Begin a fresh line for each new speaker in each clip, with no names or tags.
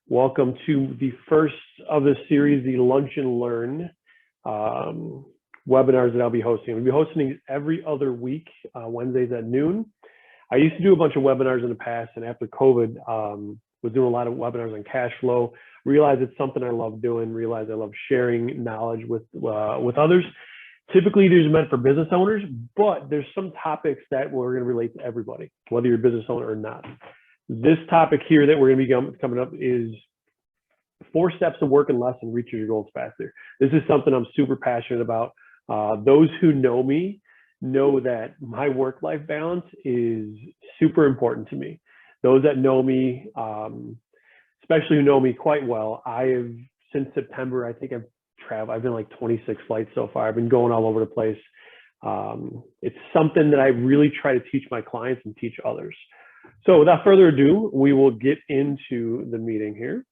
Welcome to the first of the series, the Lunch and Learn webinars that I'll be hosting. I'll be hosting every other week, Wednesdays at noon. I used to do a bunch of webinars in the past, and after COVID, was doing a lot of webinars on cash flow. Realized it's something I love doing. Realized I love sharing knowledge with others. Typically, these are meant for business owners, but there's some topics that we're going to relate to everybody, whether you're a business owner or not. This topic here that we're going to be coming up is 4 steps to working less and reaching your goals faster. This is something I'm super passionate about. Those who know me know that my work-life balance is super important to me. Those that know me, especially who know me quite well, I have, since September, I think I've been like 26 flights so far. I've been going all over the place. It's something that I really try to teach my clients and teach others. So without further ado, we will get into the meeting here.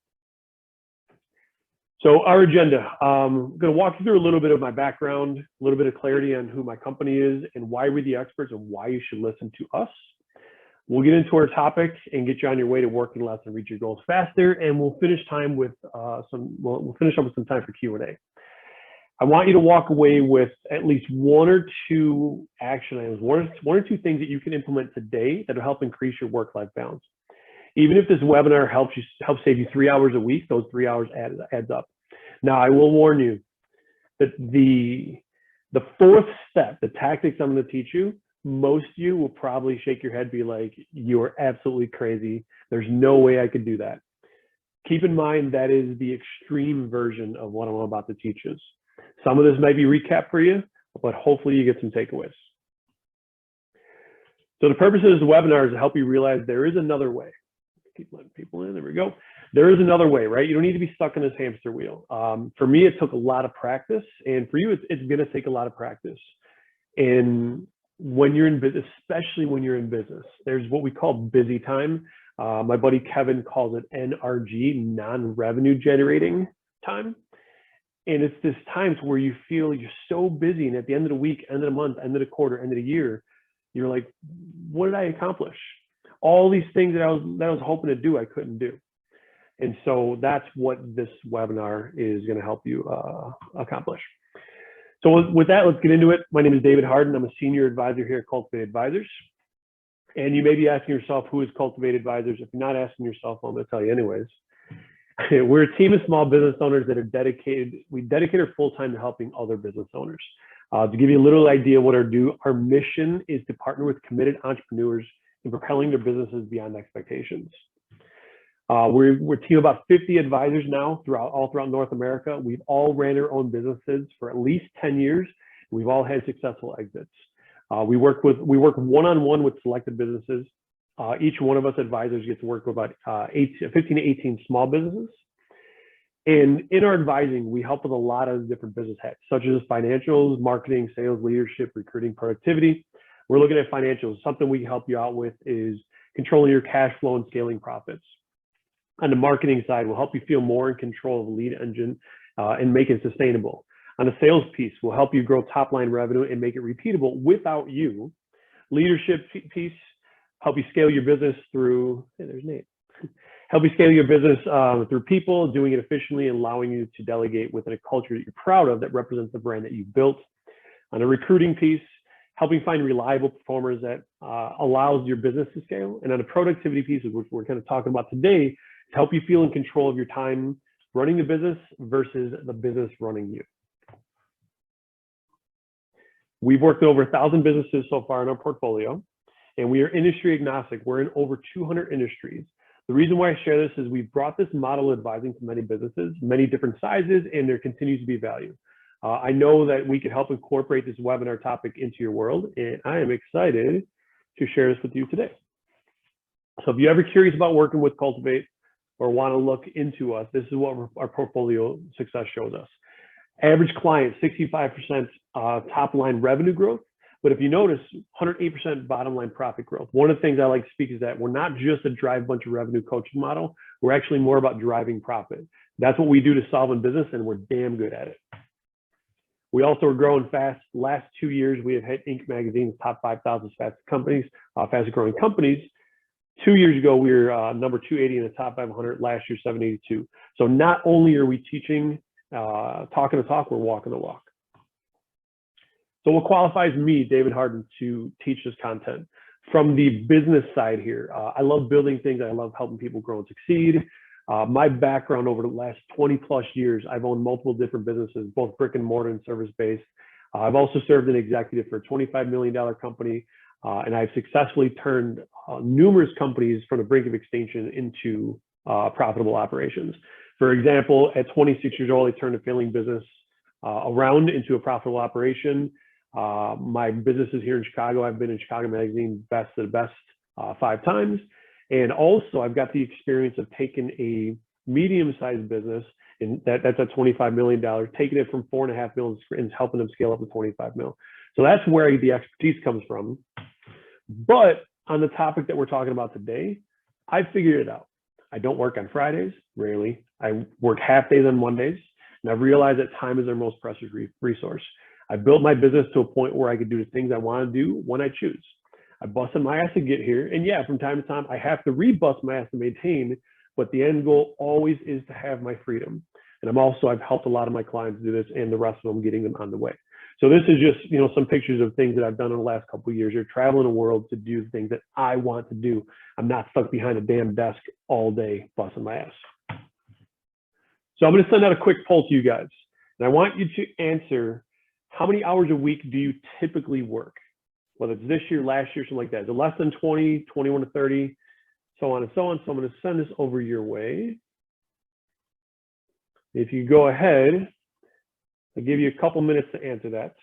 So our agenda, I'm going to walk you through a little bit of my background, a little bit of clarity on who my company is and why we're the experts and why you should listen to us. We'll get into our topic and get you on your way to working less and reach your goals faster. And we'll finish time with we'll finish up with some time for Q&A. I want you to walk away with at least 1 or 2 action items, one or two things that you can implement today that will help increase your work-life balance. Even if this webinar helps save you 3 hours a week, those 3 hours adds up. Now, I will warn you that the 4th step, the tactics I'm going to teach you, most of you will probably shake your head, be like, you are absolutely crazy. There's no way I could do that. Keep in mind that is the extreme version of what I'm about to teach you. Some of this might be recap for you, but hopefully you get some takeaways. So the purpose of this webinar is to help you realize there is another way. Keep letting people in, there we go. There is another way, right? You don't need to be stuck in this hamster wheel. For me, it took a lot of practice, and for you, it's gonna take a lot of practice. And when you're in business, especially when you're in business, there's what we call busy time. My buddy Kevin calls it NRG, non-revenue generating time. And it's this times where you feel you're so busy, and at the end of the week, end of the month, end of the quarter, end of the year, you're like, what did I accomplish? All these things that I was hoping to do, I couldn't do. And so that's what this webinar is going to help you accomplish. So with that, let's get into it. My name is David Hardin. I'm a senior advisor here at Cultivate Advisors. And you may be asking yourself, who is Cultivate Advisors? If you're not asking yourself, well, I'm going to tell you anyways. We're a team of small business owners that are dedicated. We dedicate our full time to helping other business owners. To give you a little idea of what our mission is to partner with committed entrepreneurs in propelling their businesses beyond expectations. We're a team of about 50 advisors now all throughout North America. We've all ran our own businesses for at least 10 years. We've all had successful exits. We work one-on-one with selected businesses. Each one of us advisors gets to work with about 15 to 18 small businesses. And in our advising, we help with a lot of different business hacks, such as financials, marketing, sales, leadership, recruiting, productivity. We're looking at financials. Something we can help you out with is controlling your cash flow and scaling profits. On the marketing side, we'll help you feel more in control of the lead engine and make it sustainable. On the sales piece, we'll help you grow top line revenue and make it repeatable without you. Leadership piece, help you scale your business through, hey, there's Nate. Help you scale your business through people, doing it efficiently, and allowing you to delegate within a culture that you're proud of that represents the brand that you built. On the recruiting piece, helping find reliable performers that allows your business to scale. And on the productivity piece, which we're kind of talking about today, to help you feel in control of your time running the business versus the business running you. We've worked with over 1,000 businesses so far in our portfolio, and we are industry agnostic. We're in over 200 industries. The reason why I share this is we've brought this model of advising to many businesses, many different sizes, and there continues to be value. I know that we could help incorporate this webinar topic into your world, and I am excited to share this with you today. So if you're ever curious about working with Cultivate or want to look into us, this is what our portfolio success shows us. Average client, 65% top line revenue growth. But if you notice, 108% bottom line profit growth. One of the things I like to speak is that we're not just a drive bunch of revenue coaching model. We're actually more about driving profit. That's what we do to solve in business, and we're damn good at it. We also are growing fast. Last 2 years, we have hit Inc. magazine's top 5,000 fastest growing companies. 2 years ago, we were number 280 in the top 500. Last year, 782. So not only are we teaching, talking the talk, we're walking the walk. So what qualifies me, David Hardin, to teach this content? From the business side here, I love building things. I love helping people grow and succeed. My background over the last 20 plus years, I've owned multiple different businesses, both brick and mortar and service-based. I've also served an executive for a $25 million company, and I've successfully turned numerous companies from the brink of extinction into profitable operations. For example, at 26 years old, I turned a failing business around into a profitable operation. My business is here in Chicago. I've been in Chicago Magazine Best of the Best 5 times. And also I've got the experience of taking a medium-sized business, and that's at $25 million, taking it from $4.5 million and helping them scale up to $25 million. So that's where the expertise comes from. But on the topic that we're talking about today, I figured it out. I don't work on Fridays, rarely. I work half days on Mondays, and I've realized that time is our most precious resource. I built my business to a point where I could do the things I want to do when I choose. I busted my ass to get here. And yeah, from time to time, I have to rebust my ass to maintain, but the end goal always is to have my freedom. And I've helped a lot of my clients do this, and the rest of them getting them on the way. So this is just, some pictures of things that I've done in the last couple of years. You're traveling the world to do things that I want to do. I'm not stuck behind a damn desk all day busting my ass. So I'm going to send out a quick poll to you guys. And I want you to answer, how many hours a week do you typically work? Whether it's this year, last year, something like that. Is it less than 20, 21 to 30, so on and so on. So I'm going to send this over your way. If you go ahead, I'll give you a couple minutes to answer that.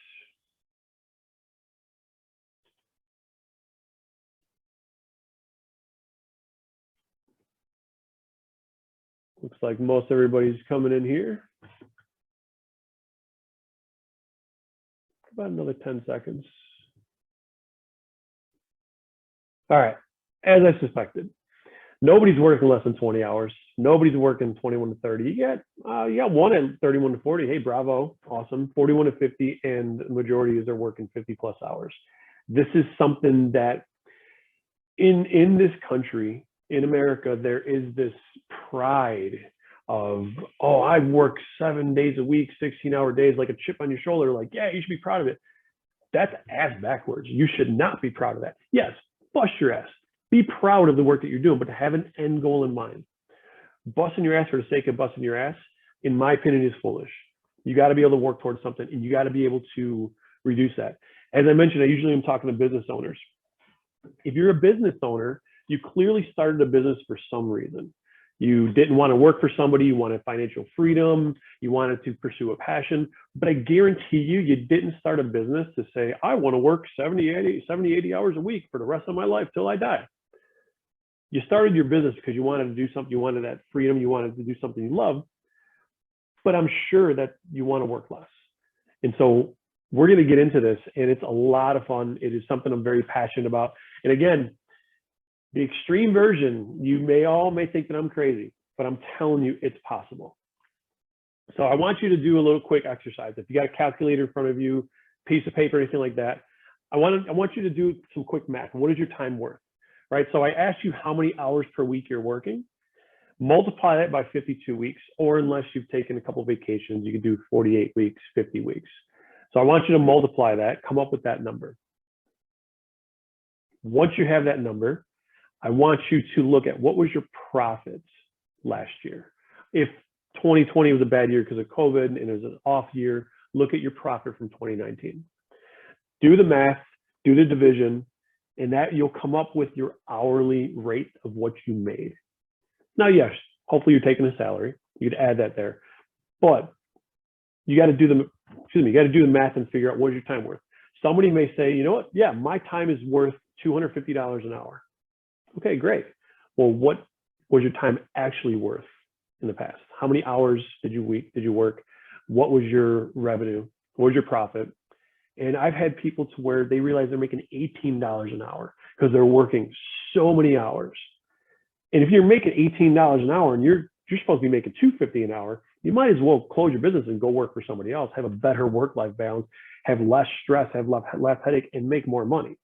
Looks like most everybody's coming in here. About another 10 seconds. All right, as I suspected, nobody's working less than 20 hours. Nobody's working 21 to 30. You got one at 31 to 40. Hey, bravo, awesome. 41 to 50, and the majority are working 50 plus hours. This is something that in this country, in America, there is this pride of, oh, I work 7 days a week, 16-hour days, like a chip on your shoulder. Like, yeah, you should be proud of it. That's ass backwards. You should not be proud of that. Yes, bust your ass. Be proud of the work that you're doing, but to have an end goal in mind. Busting your ass for the sake of busting your ass, in my opinion, is foolish. You got to be able to work towards something, and you got to be able to reduce that. As I mentioned, I usually am talking to business owners. If you're a business owner, you clearly started a business for some reason. You didn't want to work for somebody, you wanted financial freedom, you wanted to pursue a passion, but I guarantee you didn't start a business to say, I want to work 70, 80 hours a week for the rest of my life till I die. You started your business because you wanted to do something, you wanted that freedom, you wanted to do something you love, but I'm sure that you want to work less. And so we're going to get into this, and it's a lot of fun. It is something I'm very passionate about. And again, the extreme version, you may think that I'm crazy, but I'm telling you it's possible. So I want you to do a little quick exercise. If you got a calculator in front of you, piece of paper, anything like that, I want you to do some quick math. What is your time worth? Right? So I asked you how many hours per week you're working. Multiply that by 52 weeks, or unless you've taken a couple of vacations, you can do 48 weeks, 50 weeks. So I want you to multiply that, come up with that number. Once you have that number, I want you to look at what was your profits last year. If 2020 was a bad year because of COVID and it was an off year, look at your profit from 2019. Do the math, do the division, and that you'll come up with your hourly rate of what you made. Now, yes, hopefully you're taking a salary. You could add that there, but you got to do the math and figure out what is your time worth. Somebody may say, you know what? Yeah, my time is worth $250 an hour. Okay, great. Well, what was your time actually worth in the past? How many hours did you work? What was your revenue? What was your profit? And I've had people to where they realize they're making $18 an hour because they're working so many hours. And if you're making $18 an hour and you're supposed to be making $250 an hour, you might as well close your business and go work for somebody else, have a better work-life balance, have less stress, have less headache, and make more money.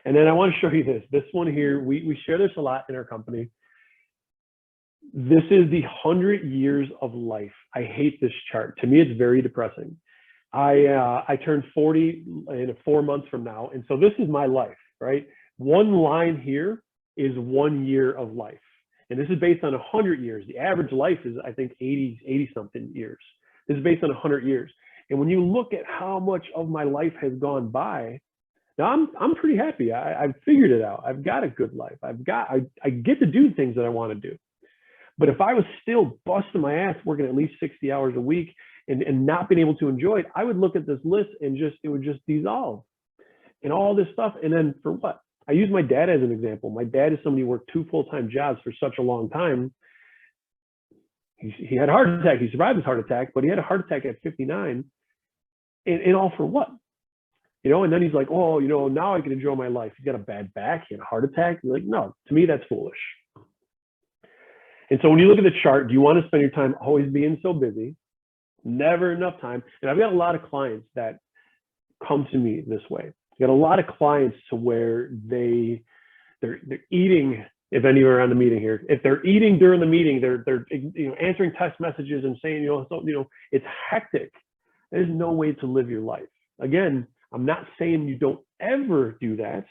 And then I want to show you this. This one here, we share this a lot in our company. This is the 100 years of life. I hate this chart. To me, it's very depressing. I turned 40 in 4 months from now. And so this is my life, right? One line here is 1 year of life. And this is based on 100 years. The average life is, I think, 80 something years. This is based on 100 years. And when you look at how much of my life has gone by, now I'm pretty happy. I've figured it out. I've got a good life. I get to do things that I want to do. But if I was still busting my ass working at least 60 hours a week and not being able to enjoy it, I would look at this list and it would just dissolve and all this stuff. And then for what? I use my dad as an example. My dad is somebody who worked 2 full-time jobs for such a long time. He had a heart attack. He survived his heart attack, but he had a heart attack at 59. And all for what? You know, and then he's like, oh, you know, now I can enjoy my life. He's got a bad back. He had a heart attack. You're like, no, to me, that's foolish. And so when you look at the chart, do you want to spend your time always being so busy? Never enough time. And I've got a lot of clients that come to me this way. I've got a lot of clients to where they're eating, if any are on the meeting here, if they're eating during the meeting, they're answering text messages and saying, it's hectic. There's no way to live your life. Again, I'm not saying you don't ever do that,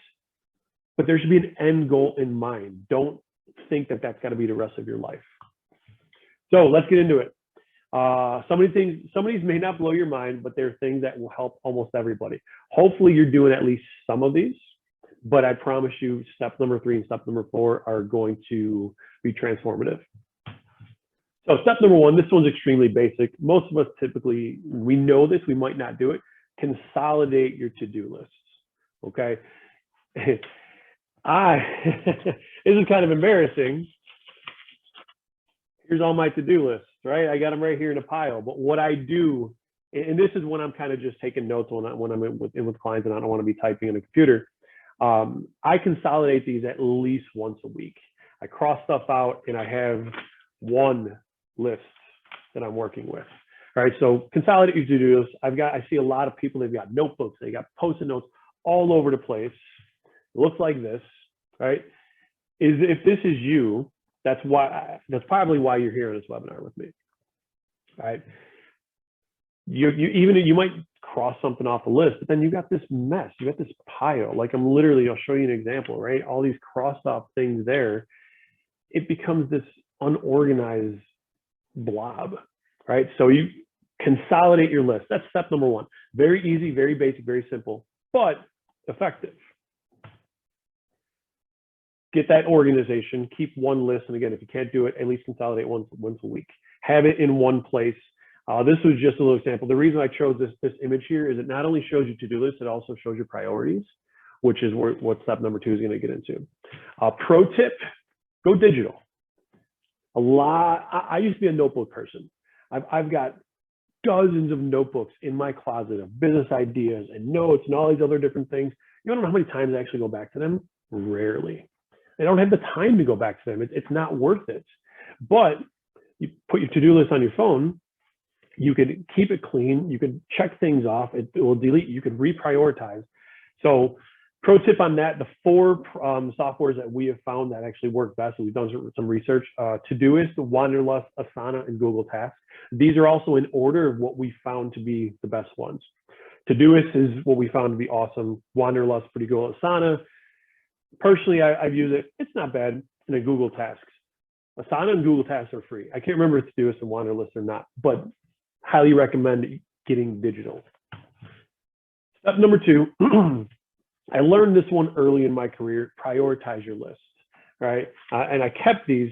but there should be an end goal in mind. Don't think that that's got to be the rest of your life. So let's get into it. Some of these may not blow your mind, but they're things that will help almost everybody. Hopefully you're doing at least some of these, but I promise you step number 3 and step number 4 are going to be transformative. So step number 1, this one's extremely basic. Most of us typically, we know this, we might not do it. Consolidate your to-do lists, okay? This is kind of embarrassing. Here's all my to-do lists, right? I got them right here in a pile. But what I do, and this is when I'm kind of just taking notes when I'm in with clients and I don't want to be typing on a computer. I consolidate these at least once a week. I cross stuff out and I have one list that I'm working with. All right, so consolidate your to-do list. I see a lot of people, they've got notebooks, they got post-it notes all over the place. It looks like this, right? If this is you, that's probably why you're here on this webinar with me, right? You might cross something off the list, but then you got this mess, you got this pile. Like I'll show you an example, right? All these crossed off things there, it becomes this unorganized blob, right? So you consolidate your list. That's step number 1. Very easy, very basic, very simple, but effective. Get that organization, keep one list. And again, if you can't do it, at least consolidate once a week. Have it in one place. This was just a little example. The reason I chose this image here is it not only shows you to-do list, it also shows your priorities, which is what step number 2 is going to get into. Pro tip, go digital. I used to be a notebook person. I've got dozens of notebooks in my closet of business ideas and notes and all these other different things. You don't know how many times I actually go back to them? Rarely. I don't have the time to go back to them. It's not worth it. But you put your to-do list on your phone, you could keep it clean, you could check things off, it will delete, you could reprioritize. So pro tip on that, the 4 softwares that we have found that actually work best, and we've done some research, Todoist, Wanderlust, Asana, and Google Tasks. These are also in order of what we found to be the best ones. Todoist is what we found to be awesome. Wanderlust, pretty cool. Asana, personally, I've used it. It's not bad. And then Google Tasks. Asana and Google Tasks are free. I can't remember if Todoist and Wanderlust or not, but highly recommend getting digital. Step number 2, I learned this one early in my career, prioritize your list, right? And I kept these.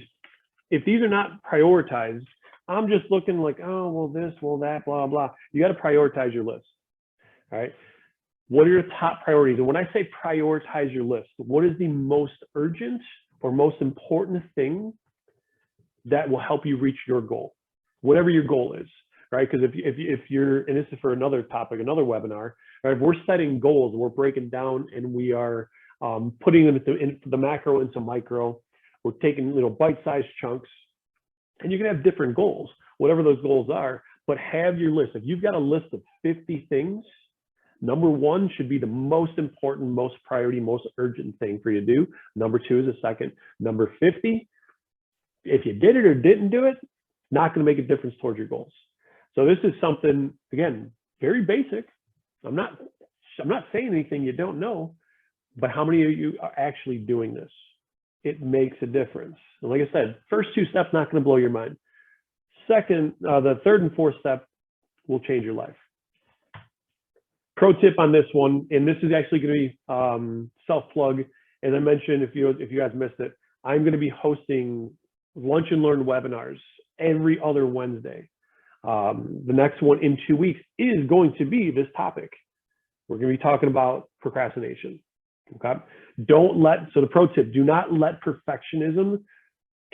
If these are not prioritized, I'm just looking like, oh, well, this, well, that, blah, blah. You got to prioritize your list, all right? What are your top priorities? And when I say prioritize your list, what is the most urgent or most important thing that will help you reach your goal, whatever your goal is, right? Because if you're, and this is for another topic, another webinar, right? If we're setting goals, we're breaking down and we are putting them into the macro into micro, we're taking bite-sized chunks, and you can have different goals, whatever those goals are, but have your list. If you've got a list of 50 things, Number one should be the most important, most priority, most urgent thing for you to do. Number two is a second. Number 50, if you did it or didn't do it, not going to make a difference towards your goals. So this is something, again, very basic. I'm not saying anything you don't know, but how many of you are actually doing this? It makes a difference. And like I said, first two steps, not going to blow your mind. Second, the third and fourth step will change your life. Pro tip on this one, and this is actually going to be self-plug. As I mentioned, if you guys missed it, I'm going to be hosting Lunch and Learn webinars every other Wednesday. The next one in 2 weeks is going to be this topic. We're going to be talking about procrastination. Okay. So the pro tip, do not let perfectionism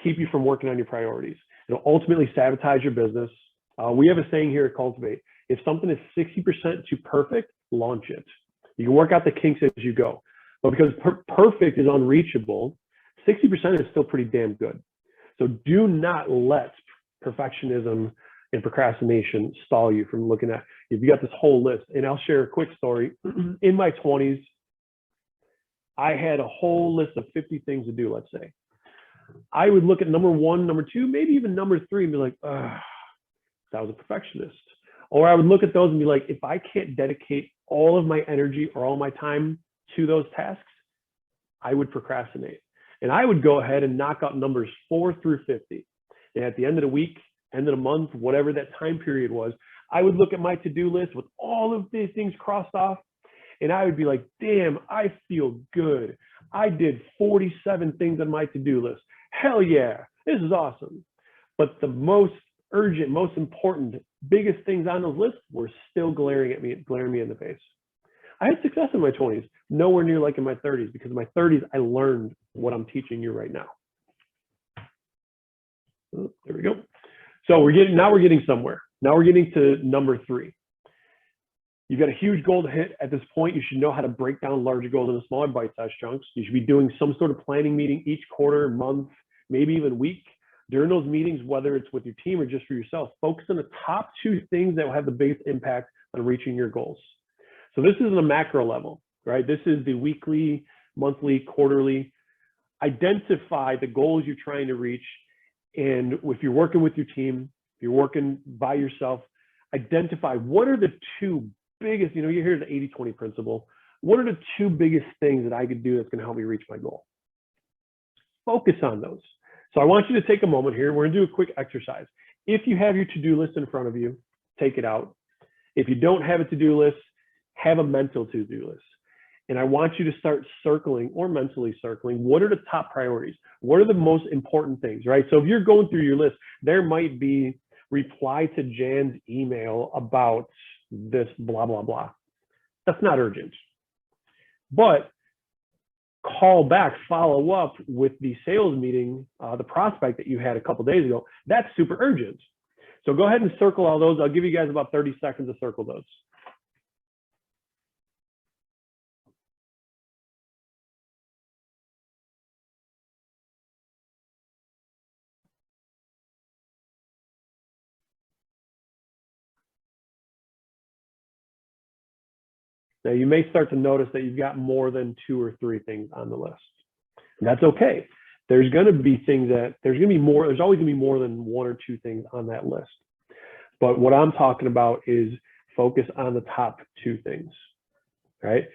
keep you from working on your priorities. It'll ultimately sabotage your business. We have a saying here at Cultivate, if something is 60% to perfect, launch it. You can work out the kinks as you go. But because perfect is unreachable, 60% is still pretty damn good. So do not let perfectionism and procrastination stall you from looking at, if you got this whole list. And I'll share a quick story. In my 20s, I had a whole list of 50 things to do, let's say. I would look at number one, number two, maybe even number three and be like, I was a perfectionist. Or I would look at those and be like, if I can't dedicate all of my energy or all my time to those tasks, I would procrastinate. And I would go ahead and knock out numbers 4 through 50. And at the end of the week, end of the month, whatever that time period was, I would look at my to-do list with all of these things crossed off. And I would be like, damn, I feel good. I did 47 things on my to-do list. Hell yeah, this is awesome. But the most urgent, most important, biggest things on those lists were still glaring me in the face. I had success in my 20s, nowhere near like in my 30s, because in my 30s, I learned what I'm teaching you right now. Oh, there we go. So we're getting somewhere. Now we're getting to number 3. You've got a huge goal to hit. At this point, you should know how to break down larger goals into smaller bite-sized chunks. You should be doing some sort of planning meeting each quarter, month, maybe even week. During those meetings, whether it's with your team or just for yourself, focus on the top 2 things that will have the biggest impact on reaching your goals. So this is on a macro level, right? This is the weekly, monthly, quarterly. Identify the goals you're trying to reach. And if you're working with your team, if you're working by yourself, identify what are the 2 biggest, you hear the 80-20 principle. What are the 2 biggest things that I could do that's going to help me reach my goal? Focus on those. So I want you to take a moment here. We're going to do a quick exercise. If you have your to-do list in front of you, take it out. If you don't have a to-do list, have a mental to-do list. And I want you to start circling or mentally circling, what are the top priorities? What are the most important things, right? So if you're going through your list, there might be reply to Jan's email about this blah, blah, blah. That's not urgent. But call back, follow up with the sales meeting, the prospect that you had a couple days ago. That's super urgent. So go ahead and circle all those. I'll give you guys about 30 seconds to circle those. Now you may start to notice that you've got more than 2 or 3 things on the list. And that's okay. There's going to be things that there's always going to be more than 1 or 2 things on that list. But what I'm talking about is focus on the top 2 things, right?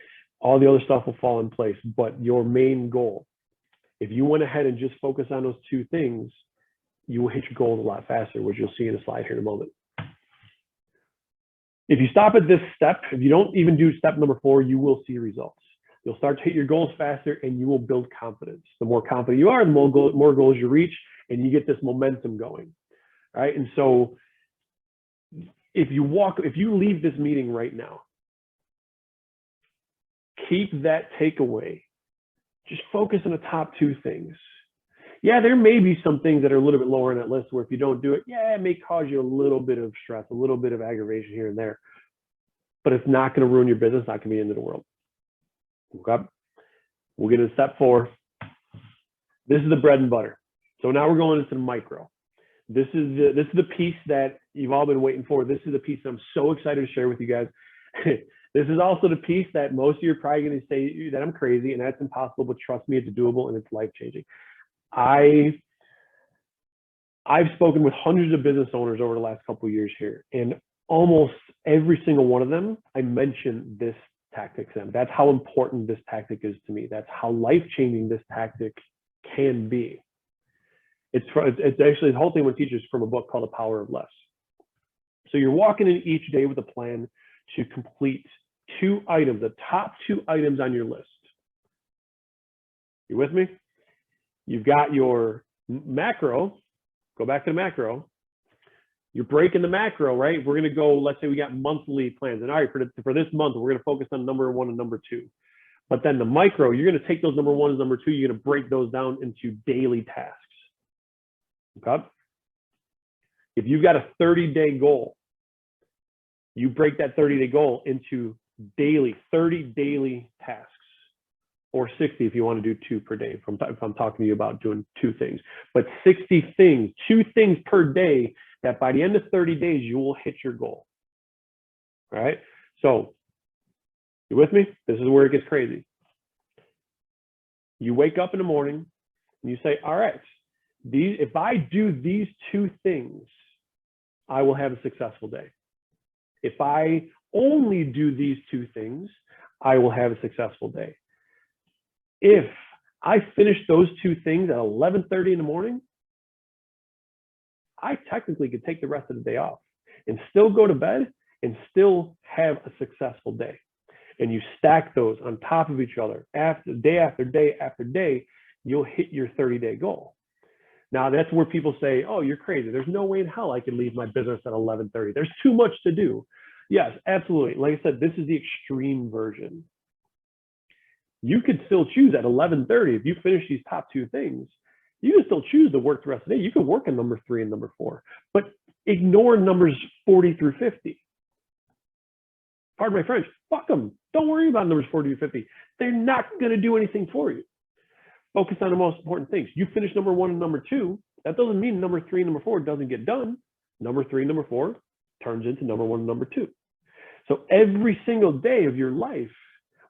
All the other stuff will fall in place, but your main goal, if you went ahead and just focus on those 2 things, you will hit your goals a lot faster, which you'll see in a slide here in a moment. If you stop at this step, if you don't even do step number 4, you will see results. You'll start to hit your goals faster and you will build confidence. The more confident you are, the more goals you reach, and you get this momentum going, right? And so if you leave this meeting right now, keep that takeaway. Just focus on the top 2 things. Yeah, there may be some things that are a little bit lower on that list where if you don't do it, yeah, it may cause you a little bit of stress, a little bit of aggravation here and there, but it's not going to ruin your business, not going to be the end of the world. Okay. We'll get into step 4. This is the bread and butter. So now we're going into the micro. This is the piece that you've all been waiting for. This is the piece that I'm so excited to share with you guys. This is also the piece that most of you are probably going to say that I'm crazy and that's impossible, but trust me, it's doable and it's life-changing. I've spoken with hundreds of business owners over the last couple of years here, and almost every single one of them, I mentioned this tactic to them. That's how important this tactic is to me. That's how life-changing this tactic can be. It's actually, the whole thing we teach is from a book called The Power of Less. So you're walking in each day with a plan to complete 2 items, the top 2 items on your list. You with me? You've got your macro. Go back to the macro. You're breaking the macro, right? We're going to go, let's say we got monthly plans. And all right, for this month, we're going to focus on number 1 and number 2. But then the micro, you're going to take those number 1 and number 2, you're going to break those down into daily tasks. Okay? If you've got a 30-day goal, you break that 30-day goal into daily, 30 daily tasks, or 60 if you want to do 2 per day, if I'm talking to you about doing 2 things. But 60 things, 2 things per day, that by the end of 30 days, you will hit your goal. All right? So, you with me? This is where it gets crazy. You wake up in the morning and you say, all right, if I do these 2 things, I will have a successful day. If I only do these 2 things, I will have a successful day. If I finish those 2 things at 11:30 in the morning, I technically could take the rest of the day off and still go to bed and still have a successful day. And you stack those on top of each other after day after day after day, you'll hit your 30-day goal. Now that's where people say, oh, you're crazy. There's no way in hell I can leave my business at 11:30. There's too much to do. Yes, absolutely. Like I said, this is the extreme version. You could still choose at 11:30, if you finish these top 2 things, you can still choose to work the rest of the day. You can work on number 3 and number 4, but ignore numbers 40 through 50. Pardon my French, fuck them. Don't worry about numbers 40 through 50. They're not going to do anything for you. Focus on the most important things. You finish number 1 and number 2. That doesn't mean number 3 and number 4 doesn't get done. Number 3 and number 4 turns into number 1 and number 2. So every single day of your life,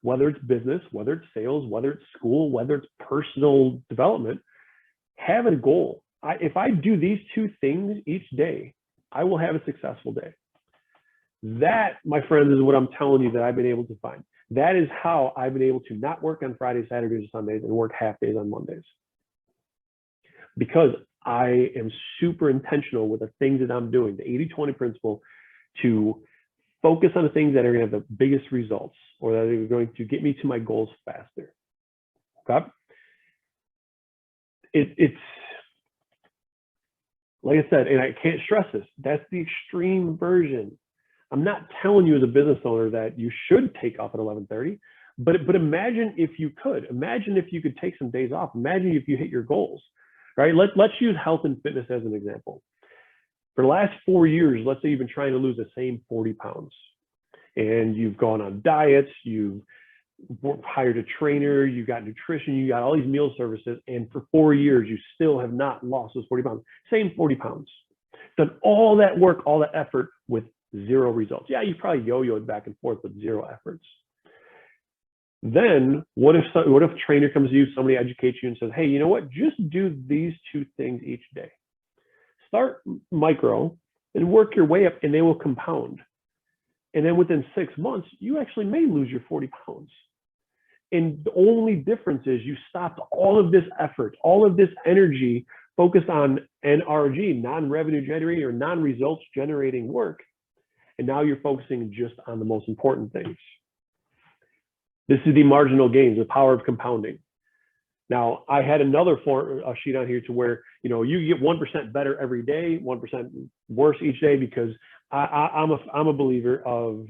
whether it's business, whether it's sales, whether it's school, whether it's personal development, have a goal. If I do these 2 things each day, I will have a successful day. That, my friends, is what I'm telling you that I've been able to find. That is how I've been able to not work on Fridays, Saturdays, and Sundays and work half days on Mondays. Because I am super intentional with the things that I'm doing, the 80-20 principle, to focus on the things that are going to have the biggest results or that are going to get me to my goals faster. Okay? It's like I said, and I can't stress this, that's the extreme version. I'm not telling you as a business owner that you should take off at 11:30, but imagine if you could. Imagine if you could take some days off. Imagine if you hit your goals, right? Let's use health and fitness as an example. For the last 4 years, let's say you've been trying to lose the same 40 pounds and you've gone on diets, you've hired a trainer, you got nutrition, you got all these meal services, and for 4 years, you still have not lost those 40 pounds, same 40 pounds. Done all that work, all that effort with 0 results. Yeah, you probably yo-yoed back and forth with 0 efforts. Then what if a trainer comes to you, somebody educates you and says, hey, you know what, just do these 2 things each day. Start micro and work your way up and they will compound. And then within 6 months, you actually may lose your 40 pounds. And the only difference is you stopped all of this effort, all of this energy focused on NRG, non-revenue generating or non-results generating work. And now you're focusing just on the most important things. This is the marginal gains, the power of compounding. Now, I had another sheet on here to where, you know, you get 1% better every day, 1% worse each day, because I'm a believer of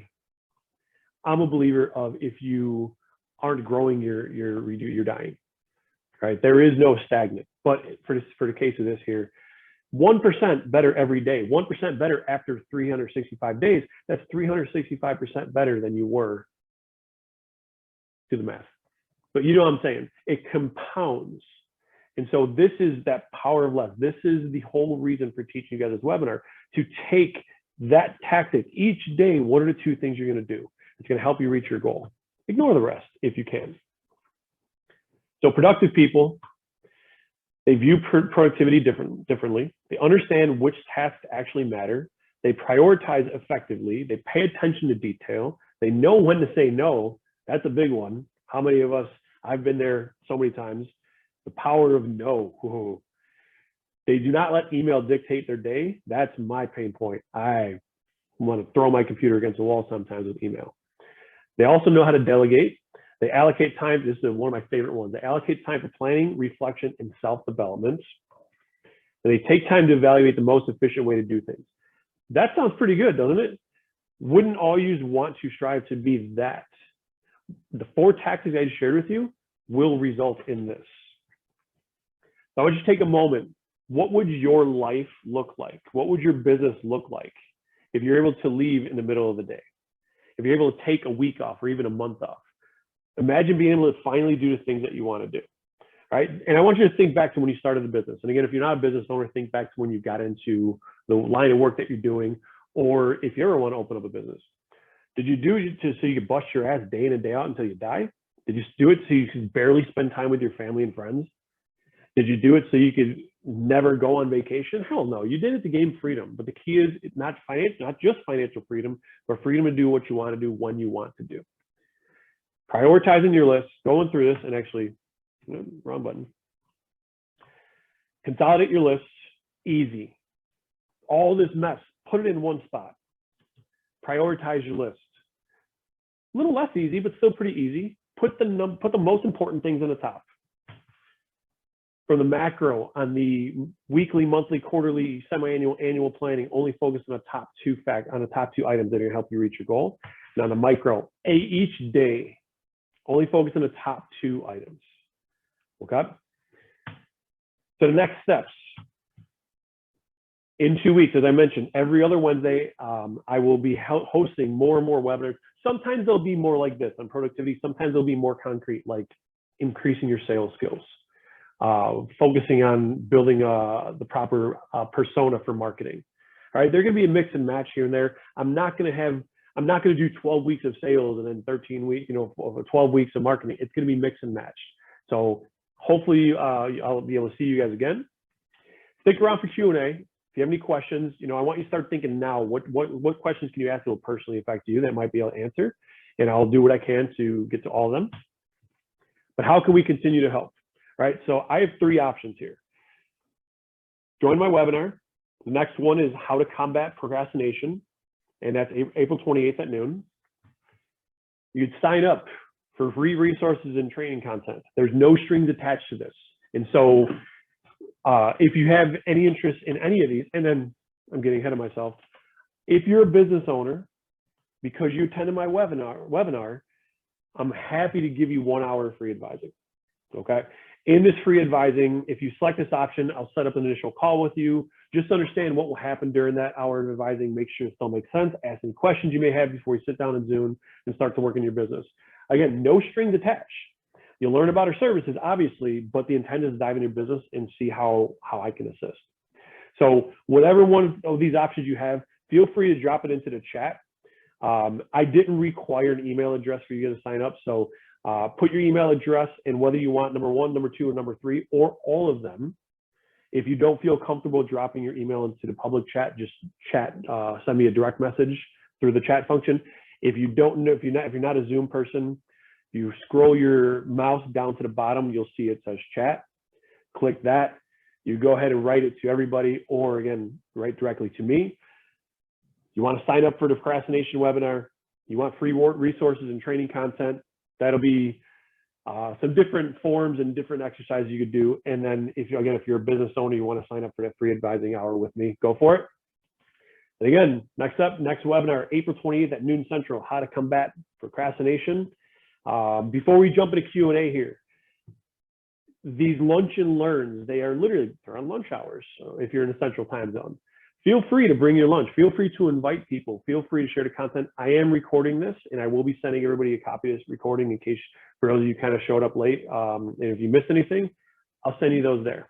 if you aren't growing, you're dying. Right? There is no stagnant. But for the case of this here, 1% better every day, 1% better after 365 days. That's 365% better than you were. Do the math. But you know what I'm saying? It compounds. And so this is that power of less. This is the whole reason for teaching you guys this webinar, to take that tactic each day. What are the 2 things you're going to do? It's going to help you reach your goal. Ignore the rest if you can. So productive people, they view productivity differently. They understand which tasks actually matter. They prioritize effectively. They pay attention to detail. They know when to say no. That's a big one. How many of us, I've been there so many times, the power of no. Whoa. They do not let email dictate their day. That's my pain point. I want to throw my computer against the wall sometimes with email. They also know how to delegate. They allocate time. This is one of my favorite ones. They allocate time for planning, reflection, and self-development. And they take time to evaluate the most efficient way to do things. That sounds pretty good, doesn't it? Wouldn't all you want to strive to be that? The 4 tactics I just shared with you will result in this. So I want you to take a moment. What would your life look like? What would your business look like if you're able to leave in the middle of the day? If you're able to take a week off or even a month off? Imagine being able to finally do the things that you want to do, right? And I want you to think back to when you started the business. And again, if you're not a business owner, think back to when you got into the line of work that you're doing, or if you ever want to open up a business. Did you do it so you could bust your ass day in and day out until you die? Did you do it so you could barely spend time with your family and friends? Did you do it so you could never go on vacation? Hell no, you did it to gain freedom. But the key is not just financial freedom, but freedom to do what you want to do when you want to do. Prioritizing your list, going through this, and actually, wrong button. Consolidate your list, easy. All this mess, put it in one spot. Prioritize your list. A little less easy, but still pretty easy. Put the most important things in the top. From the macro on the weekly, monthly, quarterly, semi-annual, annual planning, only focus on the top 2 items that are going to help you reach your goal. And on the micro, each day, only focus on the top 2 items. Okay? So the next steps. In 2 weeks, as I mentioned, every other Wednesday, I will be hosting more and more webinars. Sometimes they'll be more like this on productivity. Sometimes they'll be more concrete, like increasing your sales skills, focusing on building the proper persona for marketing. All right, they're going to be a mix and match here and there. I'm not going to do 12 weeks of sales and then 13 weeks, 12 weeks of marketing. It's going to be mix and match. So hopefully I'll be able to see you guys again. Stick around for Q&A. If you have any questions, I want you to start thinking now, what questions can you ask that will personally affect you that might be able to answer? And I'll do what I can to get to all of them. But how can we continue to help? Right? So I have 3 options here. Join my webinar. The next one is how to combat procrastination. And that's April 28th at noon. You'd sign up for free resources and training content. There's no strings attached to this. And so if you have any interest in any of these, and then I'm getting ahead of myself, if you're a business owner, because you attended my webinar, I'm happy to give you 1 hour of free advising, okay? In this free advising, if you select this option, I'll set up an initial call with you. Just understand what will happen during that hour of advising, make sure it still makes sense, ask any questions you may have before you sit down in Zoom and start to work in your business. Again, no strings attached. You'll learn about our services, obviously, but the intent is to dive into your business and see how I can assist. So whatever one of these options you have, feel free to drop it into the chat. I didn't require an email address for you to sign up. So put your email address and whether you want number 1, number 2, or number 3, or all of them. If you don't feel comfortable dropping your email into the public chat, just send me a direct message through the chat function. If you don't know, if you're not a Zoom person, you scroll your mouse down to the bottom, you'll see it says chat. Click that. You go ahead and write it to everybody, or again, write directly to me. You want to sign up for the procrastination webinar. You want free resources and training content. That'll be some different forms and different exercises you could do. And then if you're a business owner, you want to sign up for that free advising hour with me, go for it. And again, next webinar, April 28th at noon Central, how to combat procrastination. Before we jump into Q&A here, these lunch and learns, they're on lunch hours. So if you're in the Central time zone, feel free to bring your lunch. Feel free to invite people. Feel free to share the content. I am recording this, and I will be sending everybody a copy of this recording in case for those of you kind of showed up late. And if you missed anything, I'll send you those there.